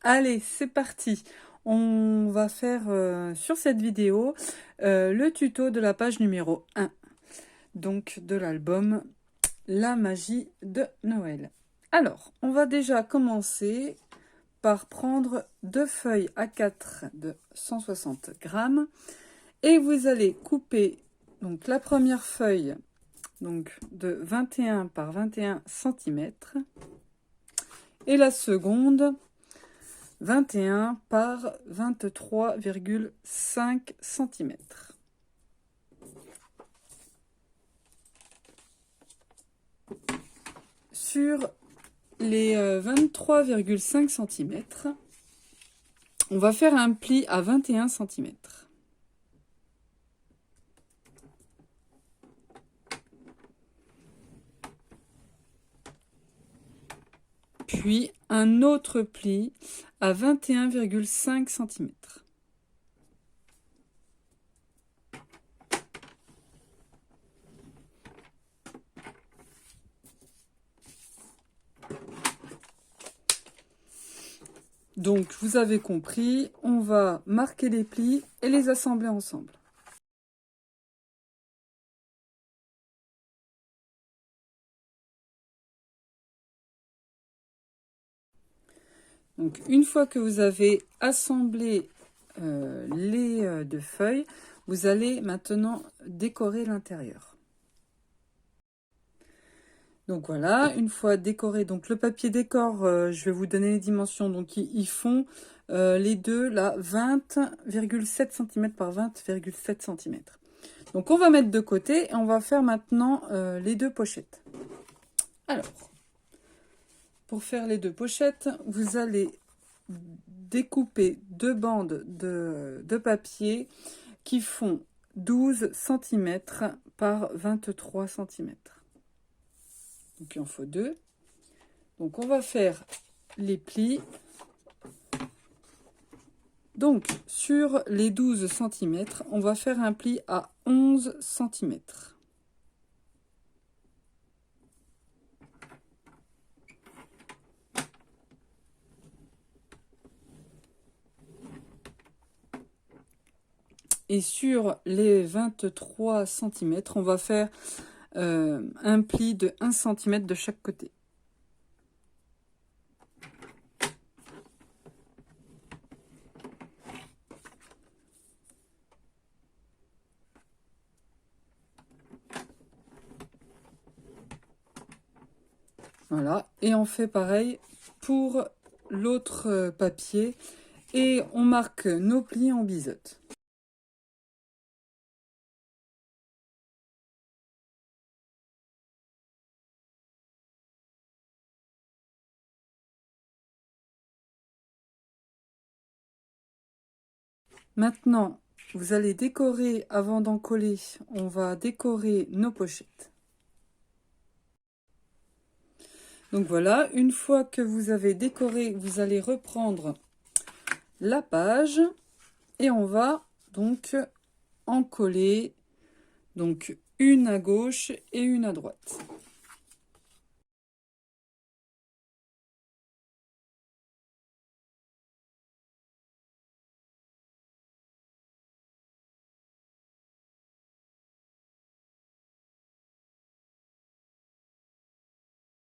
Allez, c'est parti. On va faire sur cette vidéo le tuto de la page numéro 1, donc de l'album La magie de Noël. Alors, on va déjà commencer par prendre deux feuilles A4 de 160 grammes et vous allez couper donc la première feuille donc de 21 par 21 cm et la seconde 21 par 23,5 cm. Sur les 23,5 cm, on va faire un pli à 21 cm. Puis un autre pli à 21,5 cm. Donc, vous avez compris, on va marquer les plis et les assembler ensemble. Donc, une fois que vous avez assemblé les deux feuilles, vous allez maintenant décorer l'intérieur. Donc voilà, une fois décoré, donc le papier décor, je vais vous donner les dimensions. Donc ils font les deux là 20,7 cm par 20,7 cm. Donc on va mettre de côté et on va faire maintenant les deux pochettes. Alors, pour faire les deux pochettes, vous allez découper deux bandes de papier qui font 12 cm par 23 cm. Donc il en faut deux. Donc on va faire les plis. Donc sur les 12 cm, on va faire un pli à 11 cm. Et sur les 23 cm, on va faire un pli de 1 cm de chaque côté. Voilà, et on fait pareil pour l'autre papier et on marque nos plis en biseute. Maintenant, vous allez décorer, avant d'en coller, on va décorer nos pochettes. Donc voilà, une fois que vous avez décoré, vous allez reprendre la page et on va donc en coller donc une à gauche et une à droite.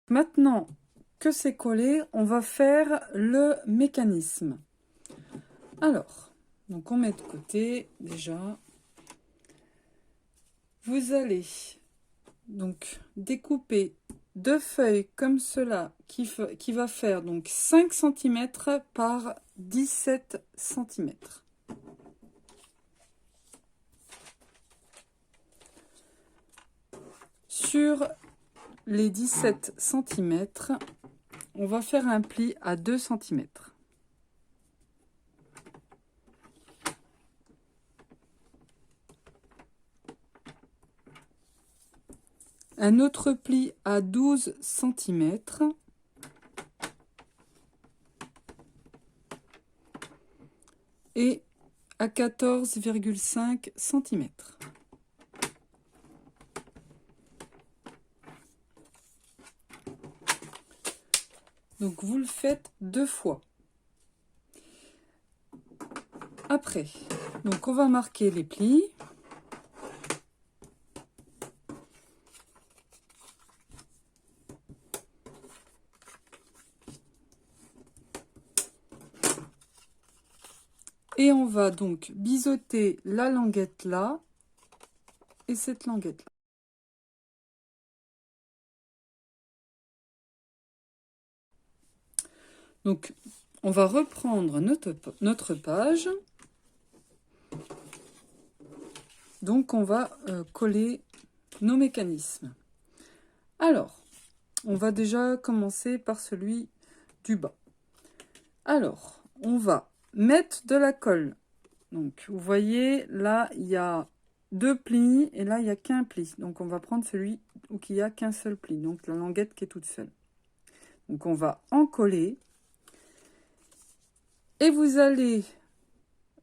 Maintenant que c'est collé, on va faire le mécanisme. Alors, donc on met de côté déjà. Vous allez donc découper deux feuilles comme cela qui va faire donc 5 cm par 17 cm. Sur les 17 cm, on va faire un pli à 2 cm. Un autre pli à 12 cm. Et à 14,5 cm. Donc vous le faites deux fois. Après, donc on va marquer les plis. Et on va donc biseauter la languette là et cette languette là. Donc, on va reprendre notre page. Donc, on va coller nos mécanismes. Alors, on va déjà commencer par celui du bas. Alors, on va mettre de la colle. Donc, vous voyez, là, il y a 2 plis et là, il n'y a qu'un pli. Donc, on va prendre celui où il n'y a qu'un seul pli. Donc, la languette qui est toute seule. Donc, on va en coller. Et vous allez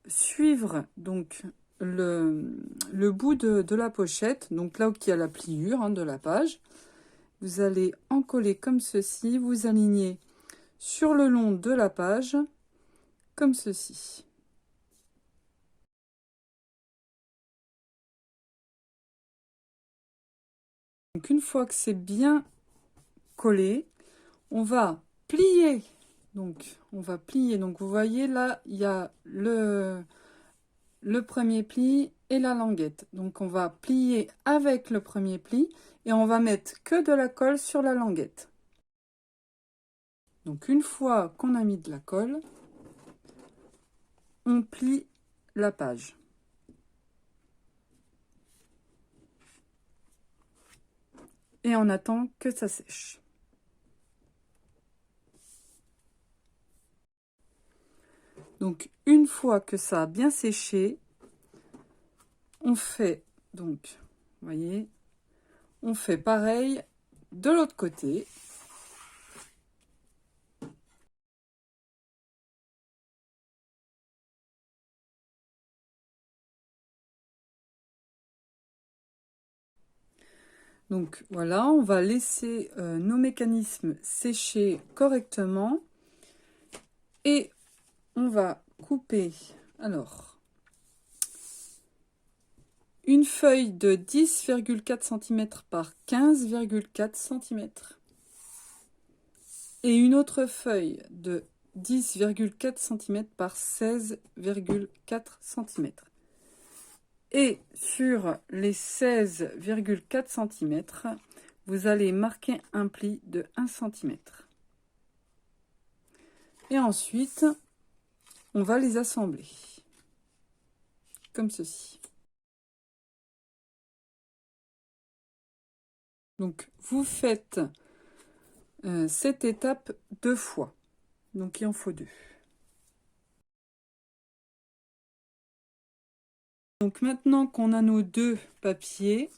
suivre donc le bout de la pochette, donc là où il y a la pliure de la page. Vous allez en coller comme ceci, vous alignez sur le long de la page, comme ceci. Donc une fois que c'est bien collé, on va plier. Donc on va plier. Donc vous voyez là, il y a le premier pli et la languette. Donc on va plier avec le premier pli et on va mettre que de la colle sur la languette. Donc une fois qu'on a mis de la colle, on plie la page. Et on attend que ça sèche. Donc une fois que ça a bien séché, on fait donc, vous voyez, on fait pareil de l'autre côté. Donc voilà, on va laisser nos mécanismes sécher correctement et on va couper alors une feuille de 10,4 cm par 15,4 cm et une autre feuille de 10,4 cm par 16,4 cm. Et sur les 16,4 cm, vous allez marquer un pli de 1 cm. Et ensuite, on va les assembler, comme ceci. Donc, vous faites cette étape 2 fois. Donc, il en faut 2. Donc, maintenant qu'on a nos 2 papiers,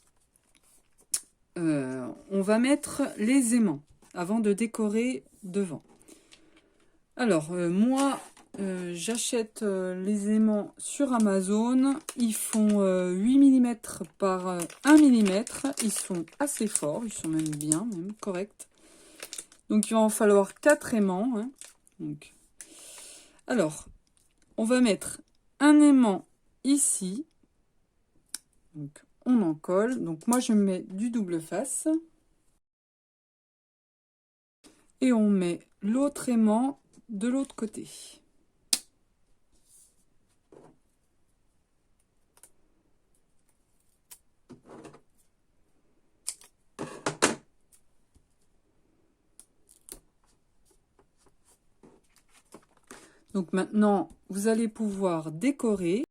on va mettre les aimants avant de décorer devant. Alors, moi, j'achète les aimants sur Amazon. Ils font 8 mm par 1 mm. Ils sont assez forts, ils sont même bien, même corrects. Donc, il va en falloir 4 aimants. Hein. Donc, alors, on va mettre un aimant ici. Donc, on en colle. Donc, moi, je mets du double face. Et on met l'autre aimant de l'autre côté. Donc maintenant, vous allez pouvoir décorer.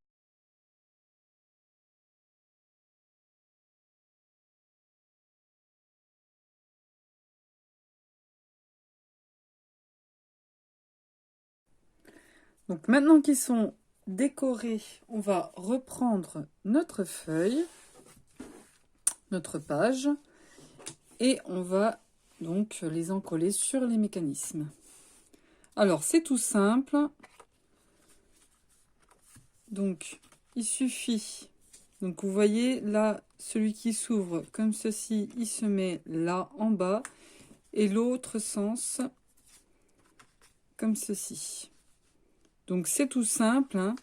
Donc maintenant qu'ils sont décorés, on va reprendre notre feuille, notre page, et on va donc les encoller sur les mécanismes. Alors c'est tout simple. Donc il suffit, donc vous voyez là, celui qui s'ouvre comme ceci, il se met là en bas, et l'autre sens comme ceci. Donc c'est tout simple, hein.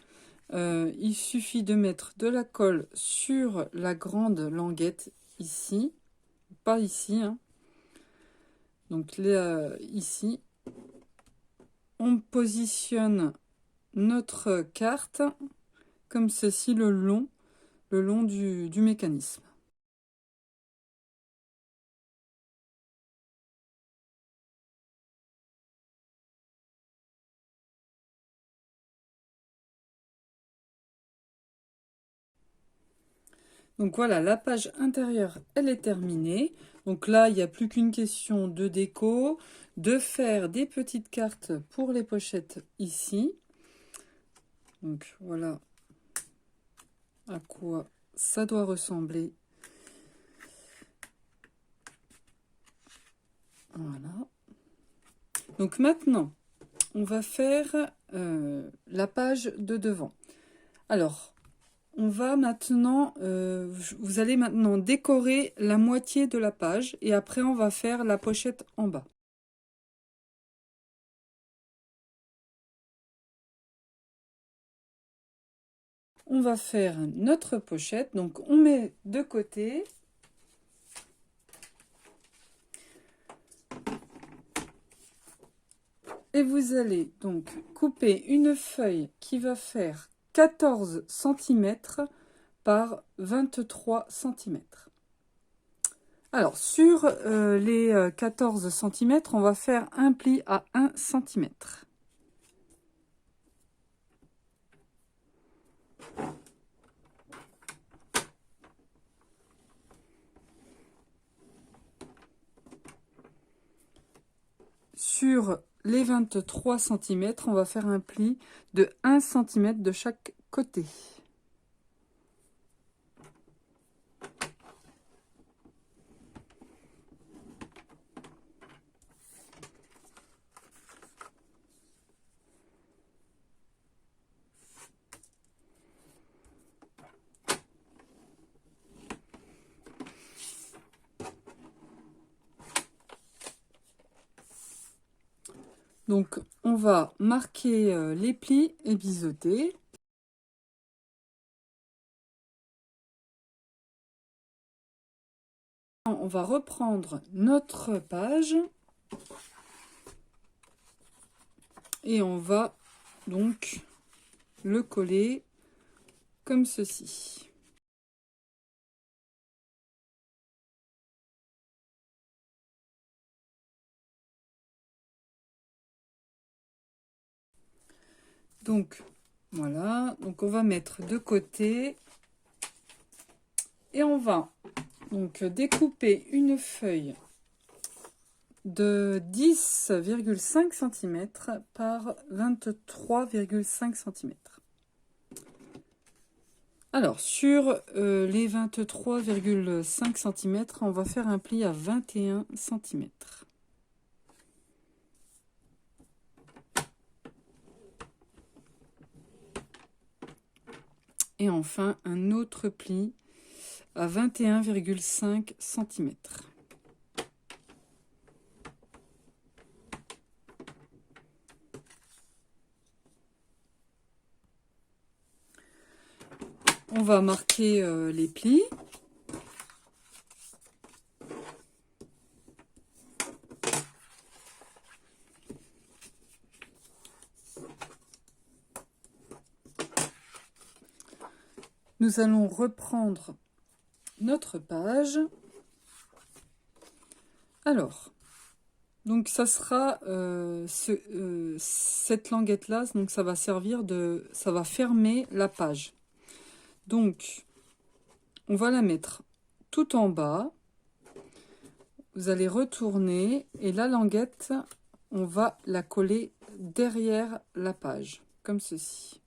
il suffit de mettre de la colle sur la grande languette ici, pas ici, hein. Donc là, ici, on positionne notre carte comme ceci le long du mécanisme. Donc voilà, la page intérieure, elle est terminée. Donc là, il n'y a plus qu'une question de déco, de faire des petites cartes pour les pochettes ici. Donc voilà à quoi ça doit ressembler. Voilà. Donc maintenant, on va faire la page de devant. Alors, on va maintenant, vous allez maintenant décorer la moitié de la page et après on va faire la pochette en bas. On va faire notre pochette, donc on met de côté. Et vous allez donc couper une feuille qui va faire 14 cm par 23 cm. Alors, sur les 14 cm, on va faire un pli à 1 cm. Sur les 23 cm, on va faire un pli de 1 cm de chaque côté. Donc, on va marquer les plis et biseauter. On va reprendre notre page et on va donc le coller comme ceci. Donc voilà, donc on va mettre de côté et on va donc découper une feuille de 10,5 cm par 23,5 cm. Alors, sur les 23,5 cm, on va faire un pli à 21 cm. Et enfin, un autre pli à 21,5 cm. On va marquer les plis. Nous allons reprendre notre page. Alors, donc ça sera cette languette là, donc ça va servir de, ça va fermer la page. Donc, on va la mettre tout en bas. Vous allez retourner et la languette, on va la coller derrière la page, comme ceci.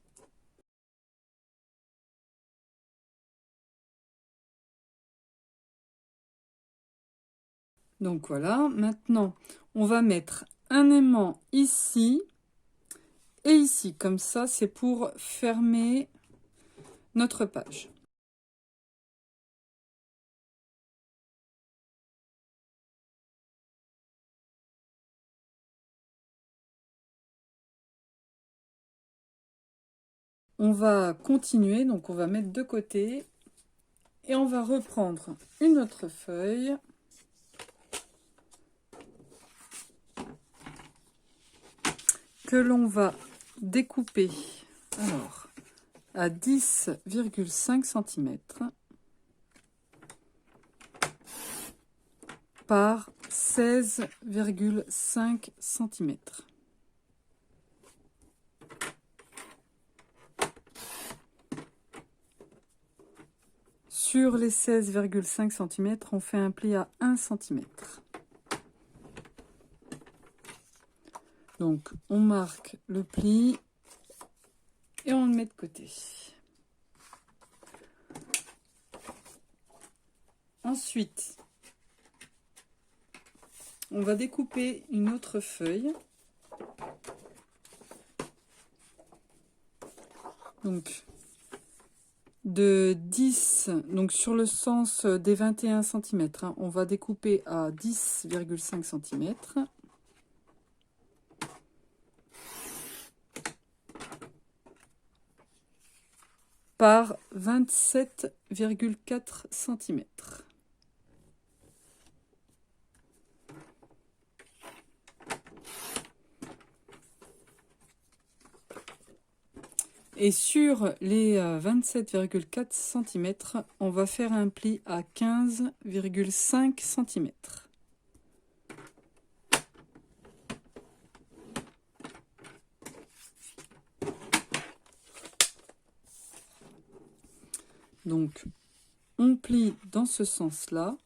Donc voilà, maintenant, on va mettre un aimant ici et ici. Comme ça, c'est pour fermer notre page. on va continuer, donc on va mettre de côté et on va reprendre une autre feuille. Que l'on va découper alors à 10,5 cm par 16,5 cm. Sur les 16,5 cm, on fait un pli à 1 cm. Donc, on marque le pli et on le met de côté. Ensuite, on va découper une autre feuille. Donc, de 10, donc sur le sens des 21 cm, hein, on va découper à 10,5 cm. Par 27,4 cm. Et sur les 27,4 cm, on va faire un pli à 15,5 cm. Donc, on plie dans ce sens-là.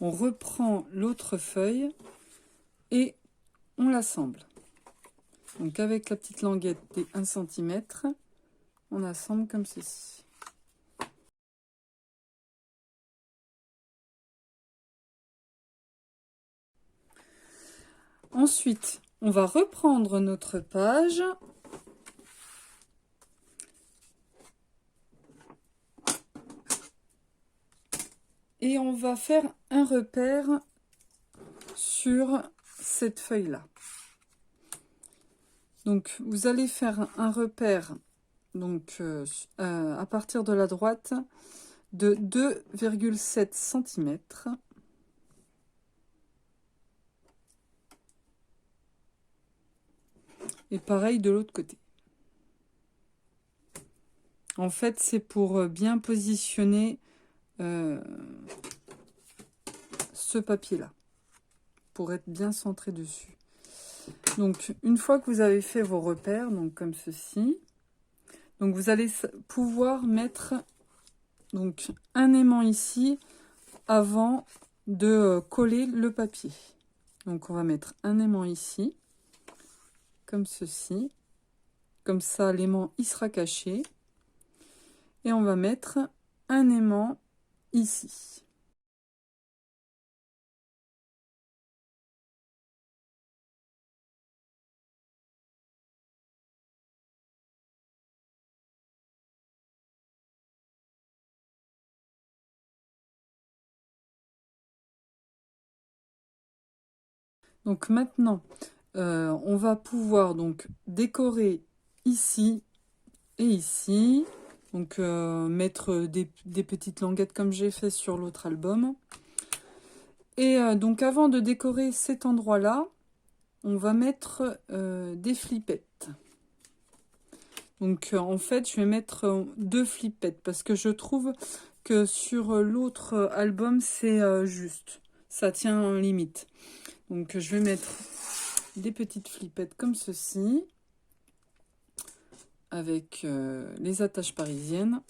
On reprend l'autre feuille et on l'assemble. Donc, avec la petite languette des 1 cm, on assemble comme ceci. Ensuite, on va reprendre notre page. Et on va faire un repère sur cette feuille-là. Donc, vous allez faire un repère donc, à partir de la droite de 2,7 cm. Et pareil de l'autre côté. En fait, c'est pour bien positionner ce papier-là, pour être bien centré dessus. Donc, une fois que vous avez fait vos repères, donc comme ceci, donc vous allez pouvoir mettre donc un aimant ici avant de coller le papier. Donc, on va mettre un aimant ici, comme ceci. Comme ça, l'aimant il sera caché. Et on va mettre un aimant ici. Donc maintenant, on va pouvoir donc décorer ici et ici. Donc mettre des petites languettes comme j'ai fait sur l'autre album. Et donc avant de décorer cet endroit-là, on va mettre des flippettes. Donc en fait, je vais mettre 2 flippettes parce que je trouve que sur l'autre album, c'est juste. Ça tient en limite. Donc je vais mettre des petites flippettes comme ceci, avec les attaches parisiennes.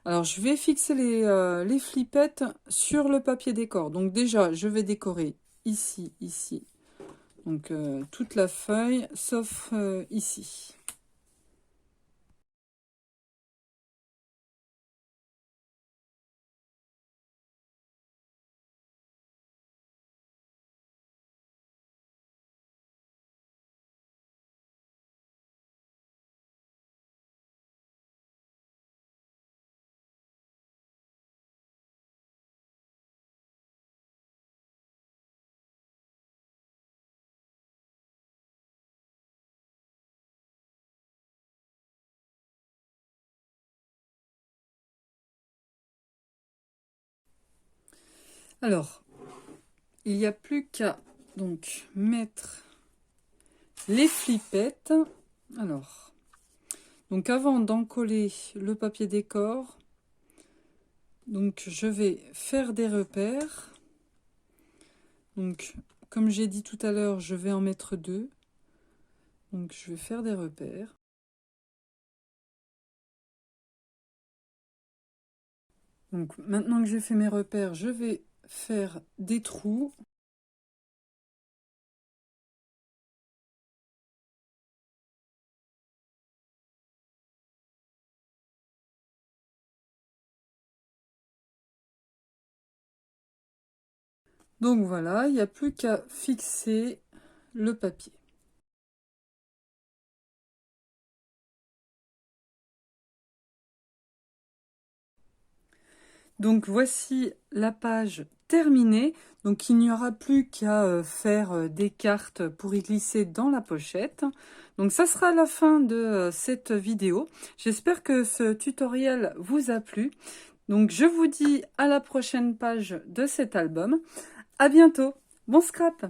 Alors je vais fixer les flippettes sur le papier décor. Donc déjà, je vais décorer ici, ici. Donc toute la feuille, sauf ici. Alors, il n'y a plus qu'à donc mettre les flippettes. Alors, donc avant d'encoller le papier décor, donc je vais faire des repères. Donc, comme j'ai dit tout à l'heure, je vais en mettre 2. Donc, je vais faire des repères. Donc, maintenant que j'ai fait mes repères, je vais faire des trous. Donc voilà, il n'y a plus qu'à fixer le papier. Donc voici la page terminée. Donc il n'y aura plus qu'à faire des cartes pour y glisser dans la pochette. Donc ça sera la fin de cette vidéo. J'espère que ce tutoriel vous a plu. Donc je vous dis à la prochaine page de cet album. À bientôt. Bon scrap!